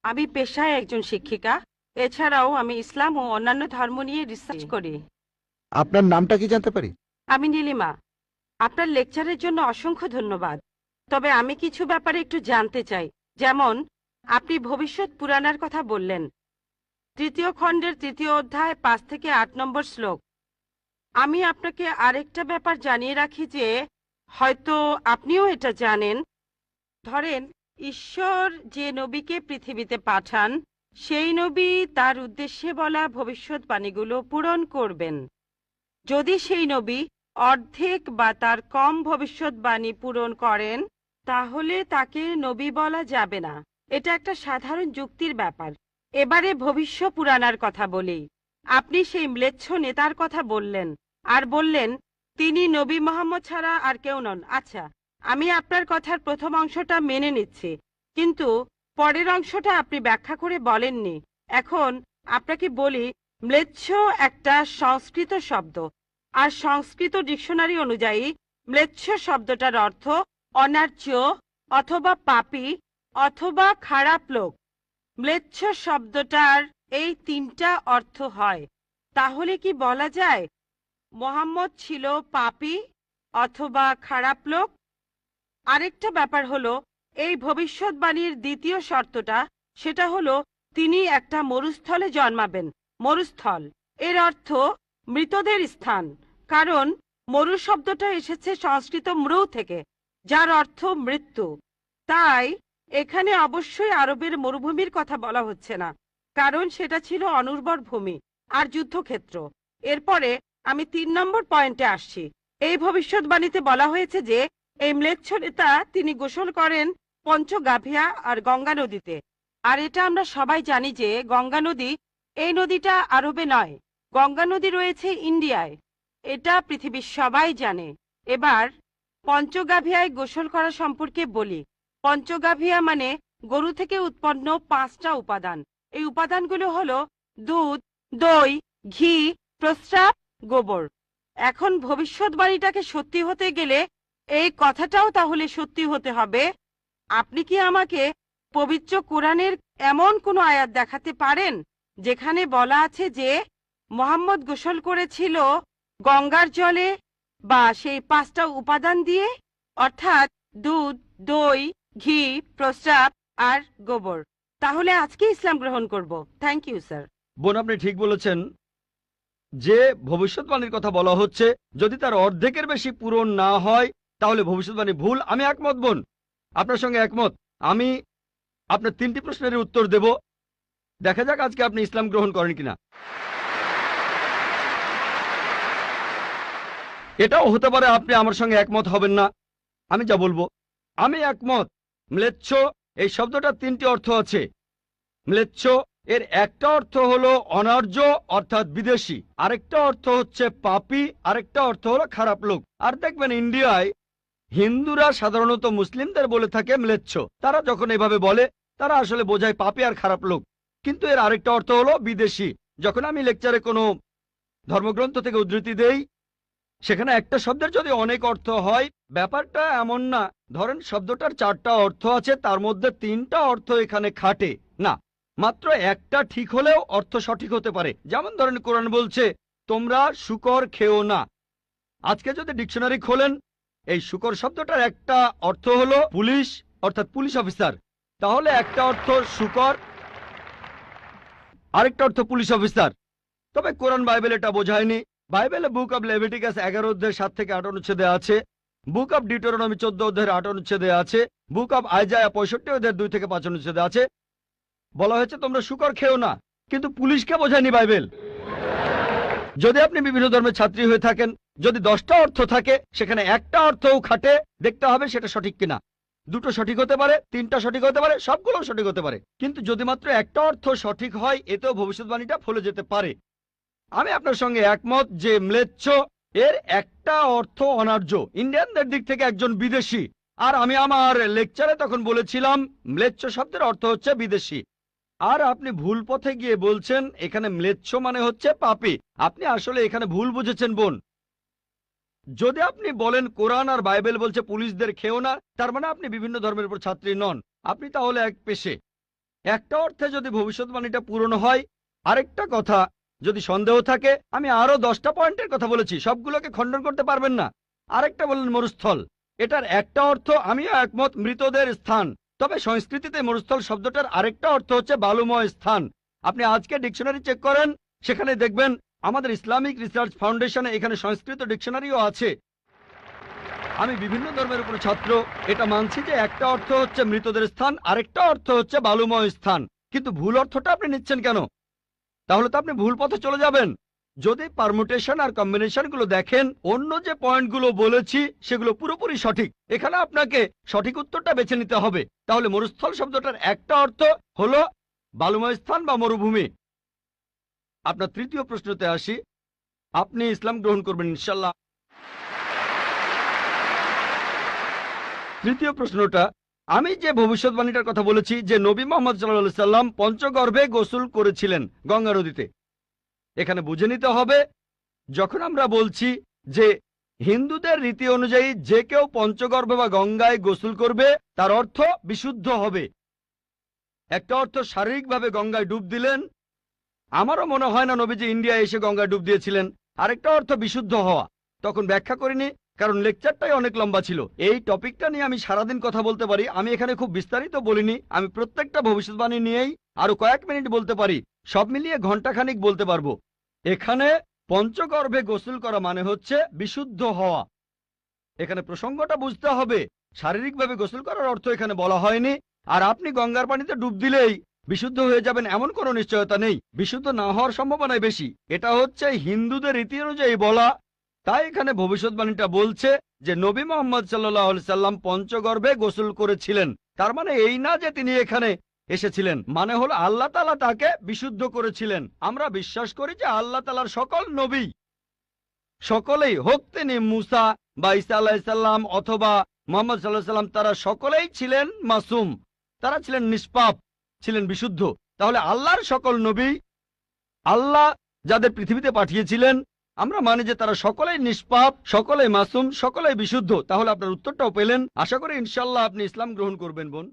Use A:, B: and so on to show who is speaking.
A: আমি পেশায় একজন শিক্ষিকা। এছাড়াও আমি ইসলাম ও অন্যান্য ধর্ম নিয়ে রিসার্চ করি।
B: আপনার নামটা কি জানতে পারি?
A: আমি নীলিমা। আপনার লেকচারের জন্য অসংখ্য ধন্যবাদ। তবে আমি কিছু ব্যাপারে একটু জানতে চাই। যেমন, আপনি ভবিষ্যৎ পুরাণের কথা বললেন, ৩য় খণ্ডের ৩য় অধ্যায় ৫ থেকে ৮ নম্বর শ্লোক। আমি আপনাকে আরেকটা ব্যাপার জানিয়ে রাখি যে হয়তো আপনিও এটা জানেন। ধরেন, ঈশ্বর যে নবীকে পৃথিবীতে পাঠান, সেই নবী তার উদ্দেশ্যে বলা ভবিষ্যৎবাণীগুলো পূরণ করবেন। যদি সেই নবী অর্ধেক বা তার কম ভবিষ্যৎবাণী পূরণ করেন, তাহলে তাকে নবী বলা যাবে না। এটা একটা সাধারণ যুক্তির ব্যাপার। এবারে ভবিষ্য পুরাণার কথা বলি। আপনি সেই ম্লেচ্ছ নেতার কথা বললেন আর বললেন তিনি নবী মোহাম্মদ ছাড়া আর কেউ নন। আচ্ছা, আমি আপনার কথার প্রথম অংশটা মেনে নিচ্ছি, কিন্তু পরের অংশটা আপনি ব্যাখ্যা করে বলেননি। এখন আপনাকে বলি, ম্লেচ্ছ একটা সংস্কৃত শব্দ, আর সংস্কৃত ডিকশনারি অনুযায়ী ম্লেচ্ছ শব্দটার অর্থ অনার্য অথবা পাপী অথবা খারাপ লোক। ম্লেচ্ছ শব্দটার এই তিনটা অর্থ হয়। তাহলে কি বলা যায় মোহাম্মদ ছিল পাপী অথবা খারাপ লোক? আরেকটা ব্যাপার হলো, এই ভবিষ্যৎবাণীর দ্বিতীয় শর্তটা, সেটা হলো তিনি একটা মরুস্থলে জন্মাবেন। মরুস্থল এর অর্থ মৃতদের স্থান, কারণ মরু শব্দটা এসেছে সংস্কৃত মৃ থেকে, যার অর্থ মৃত্যু। তাই এখানে অবশ্যই আরবের মরুভূমির কথা বলা হচ্ছে না, কারণ সেটা ছিল অনুর্বর ভূমি আর যুদ্ধক্ষেত্র। এরপরে আমি ৩ নম্বর পয়েন্টে আসছি। এই ভবিষ্যৎবাণীতে বলা হয়েছে যে এই ম্লেচ্ছ নেতা তিনি গোসল করেন পঞ্চগাভিয়া আর গঙ্গা নদীতে। আর এটা আমরা সবাই জানি যে গঙ্গা নদী, এই নদীটা আরবে নয়, গঙ্গা নদী রয়েছে ইন্ডিয়ায়। এটা পৃথিবীর সবাই জানে। এবার পঞ্চগাভিয়ায় গোসল করা সম্পর্কে বলি। পঞ্চগাভিয়া মানে গরু থেকে উৎপন্ন ৫টা উপাদান। এই উপাদানগুলো হলো দুধ, দই, ঘি, প্রস্রাব, গোবর। এখন ভবিষ্যৎবাণীটাকে সত্যি হতে গেলে এই কথাটাও তাহলে সত্যি হতে হবে। আপনি কি আমাকে পবিত্র কোরআনের এমন কোনো আয়াত দেখাতে পারেন যেখানে বলা আছে যে মোহাম্মদ গোসল করেছিল গঙ্গার জলে বা সেই ৫টা উপাদান দিয়ে, অর্থাৎ দুধ, দই, ঘি, প্রস্রাব আর গোবর? তাহলে আজকে ইসলাম গ্রহণ করব। Thank you sir.
C: বোন, আপনি ঠিক বলেছেন যে ভবিষ্যৎবাণীর কথা বলা হচ্ছে, যদি তার অর্ধেকের বেশি পূরণ না হয় তাহলে ভবিষ্যৎবাণী ভুল। আমি একমত বোন, আপনার সঙ্গে একমত। আমি আপনার 3টি প্রশ্নের উত্তর দেব। দেখা যাক আজকে আপনি ইসলাম গ্রহণ করেন কিনা। এটাও হতে পারে আপনি আমার সঙ্গে একমত হবেন না। আমি যা বলবো, আমি একমত। ম্লেচ্ছ এই শব্দটা 3টি অর্থ আছে। ম্লেচ্ছ এর একটা অর্থ হলো অনার্য অর্থাৎ বিদেশি, আরেকটা অর্থ হচ্ছে পাপী, আরেকটা অর্থ হলো খারাপ লোক। আর দেখবেন ইন্ডিয়ায় হিন্দুরা সাধারণত মুসলিমদের বলে থাকে ম্লেচ্ছ। তারা যখন এভাবে বলে তারা আসলে বোঝায় পাপী আর খারাপ লোক, কিন্তু এর আরেকটা অর্থ হলো বিদেশি। যখন আমি লেকচারে কোনো ধর্মগ্রন্থ থেকে উদ্ধৃতি দেই, সেখানে একটা শব্দের যদি অনেক অর্থ হয়, ব্যাপারটা এমন না ধরেন শব্দটার 4টা অর্থ আছে, তার মধ্যে 3টা অর্থ এখানে খাটে না, মাত্র একটা ঠিক হলেও অর্থ সঠিক হতে পারে। যেমন ধরেন কোরআন বলছে তোমরা শূকর খেও না। আজকে যদি ডিকশনারি খোলেন, এই শূকর শব্দটার একটা অর্থ হলো পুলিশ অর্থাৎ পুলিশ অফিসার, তাহলে একটা অর্থ শূকর, আরেকটা অর্থ পুলিশ অফিসার। তবে কোরআন বাইবেল এটা বোঝায়নি। বাইবেলে বুক অব লেভিটিকাস 11 অধ্যায় 7 থেকে 8 অনুচ্ছেদে আছে, বুক অব ডিউটেরোনমি 14 অধ্যায়ের 8 অনুচ্ছেদে আছে, বুক অব আইজায়া 65 অধ্যায়ের 2 থেকে 5 অনুচ্ছেদে আছে, বলা হয়েছে তোমরা শূকর খেও না। কিন্তু পুলিশকে বোঝায়নি বাইবেল। যদি আপনি বিভিন্ন ধর্মের ছাত্রী হয়ে থাকেন, যদি 10টা অর্থ থাকে সেখানে একটা অর্থও খাটে, দেখতে হবে সেটা সঠিক কিনা। 2টো সঠিক হতে পারে, 3টা সঠিক হতে পারে, সবগুলো সঠিক হতে পারে, কিন্তু যদি মাত্র একটা অর্থ সঠিক হয় এতেও ভবিষ্যৎবাণীটা ফলে যেতে পারে। আমি আপনার সঙ্গে একমত যে ম্লেচ্ছ এর একটা অর্থ অনার্য, ইন্ডিয়ানদের দিক থেকে একজন বিদেশি। আর আমি আমার লেকচারে তখন বলেছিলাম ম্লেচ্ছ শব্দের অর্থ হচ্ছে বিদেশি। আর আপনি ভুল পথে গিয়ে বলছেন এখানে ম্লেচ্ছ মানে হচ্ছে পাপী। আপনি আসলে এখানে ভুল বুঝেছেন বোন। যদি আপনি বলেন কোরআন আর বাইবেল বলছে পুলিশদের খেও না, তার মানে আপনি বিভিন্ন ধর্মের উপর ছাত্রী নন, আপনি তাহলে এক পেশে। একটা অর্থে যদি ভবিষ্যৎবাণীটা পূরণ হয়। আরেকটা কথা, যদি সন্দেহ থাকে, আমি আরো 10টা পয়েন্টের কথা বলেছি, সবগুলোকে খণ্ডন করতে পারবেন না। আরেকটা বললেন মরুস্থল, এটার একটা অর্থ আমিও একমত, মৃতদের স্থান। তবে সংস্কৃতিতে মরুস্থল শব্দটার আরেকটা অর্থ হচ্ছে বালুময় স্থান। আপনি আজকে ডিকশনারি চেক করেন, সেখানে দেখবেন আমাদের ইসলামিক রিসার্চ ফাউন্ডেশনে এখানে সংস্কৃত ডিকশনারিও আছে। আমি বিভিন্ন ধর্মের উপর ছাত্র, এটা মানছি যে একটা অর্থ হচ্ছে মৃতদের স্থান, আরেকটা অর্থ হচ্ছে বালুময় স্থান। কিন্তু ভুল অর্থটা আপনি নিচ্ছেন কেন? তাহলে তো আপনি ভুল পথে চলে যাবেন। যদি পারমুটেশন আর কম্বিনেশন গুলো দেখেন, অন্য যে পয়েন্টগুলো বলেছি সেগুলো পুরোপুরি সঠিক। এখানে আপনাকে সঠিক উত্তরটা বেছে নিতে হবে। তাহলে মরুস্থল শব্দটার একটা অর্থ হলো বালুময় স্থান বা মরুভূমি। আপনার তৃতীয় প্রশ্নতে আসি, আপনি ইসলাম গ্রহণ করবেন ইনশাল্লাহ। তৃতীয় প্রশ্নটা, আমি যে ভবিষ্যৎবাণীটার কথা বলেছি যে নবী মোহাম্মদ সাল্লাল্লাহু সাল্লাম পঞ্চগর্ভে গোসল করেছিলেন গঙ্গা নদীতে, এখানে বুঝে নিতে হবে যখন আমরা বলছি যে হিন্দুদের রীতি অনুযায়ী যে কেউ পঞ্চগর্ভে বা গঙ্গায় গোসল করবে তার অর্থ বিশুদ্ধ হবে। একটা অর্থ শারীরিকভাবে গঙ্গায় ডুব দিলেন, আমারও মনে হয় না নবীজি ইন্ডিয়ায় এসে গঙ্গায় ডুব দিয়েছিলেন। আরেকটা অর্থ বিশুদ্ধ হওয়া, তখন ব্যাখ্যা করিনি কারণ লেকচারটাই অনেক লম্বা ছিল। এই টপিকটা নিয়ে আমি সারাদিন কথা বলতে পারি, আমি এখানে খুব বিস্তারিত বলিনি। আমি প্রত্যেকটা ভবিষ্যৎবাণী নিয়েই আরো কয়েক মিনিট বলতে পারি, সব মিলিয়ে ঘন্টাখানিক বলতে পারবো। এখানে পঞ্চগর্ভে গোসল করা মানে হচ্ছে বিশুদ্ধ হওয়া। এখানে প্রসঙ্গটা বুঝতে হবে, শারীরিকভাবে গোসল করার অর্থ এখানে বলা হয়নি। আর আপনি গঙ্গার পানিতে ডুব দিলেই বিশুদ্ধ হয়ে যাবেন এমন কোনো নিশ্চয়তা নেই, বিশুদ্ধ না হওয়ার সম্ভাবনাই বেশি। এটা হচ্ছে হিন্দুদের রীতি অনুযায়ী বলা। তাই এখানে ভবিষ্যৎবাণীটা বলছে যে নবী মোহাম্মদ সাল্লাল্লাহু আলাইহি সাল্লাম পঞ্চগর্ভে গোসল করেছিলেন। তার মানে এই না যে তিনি এখানে এসেছিলেন, মানে হলো আল্লাহ তাআলা তাকে বিশুদ্ধ করেছিলেন। আমরা বিশ্বাস করি যে আল্লাহ তাআলার সকল নবী, সকলেই, হোক তিনি মুসা বা ঈসা আলাইহিস সালাম অথবা মুহাম্মদ সাল্লাল্লাহু আলাইহি সাল্লাম, তারা সকলেই ছিলেন মাসুম, তারা ছিলেন নিষ্পাপ, ছিলেন বিশুদ্ধ। তাহলে আল্লাহর সকল নবী, আল্লাহ যাদের পৃথিবীতে পাঠিয়েছিলেন, আমরা মানি যে তারা সকলেই নিষ্পাপ, সকলেই মাসুম, সকলেই বিশুদ্ধ। তাহলে আপনার উত্তরটাও পেলেন। আশা করি ইনশাআল্লাহ আপনি ইসলাম গ্রহণ করবেন বোন।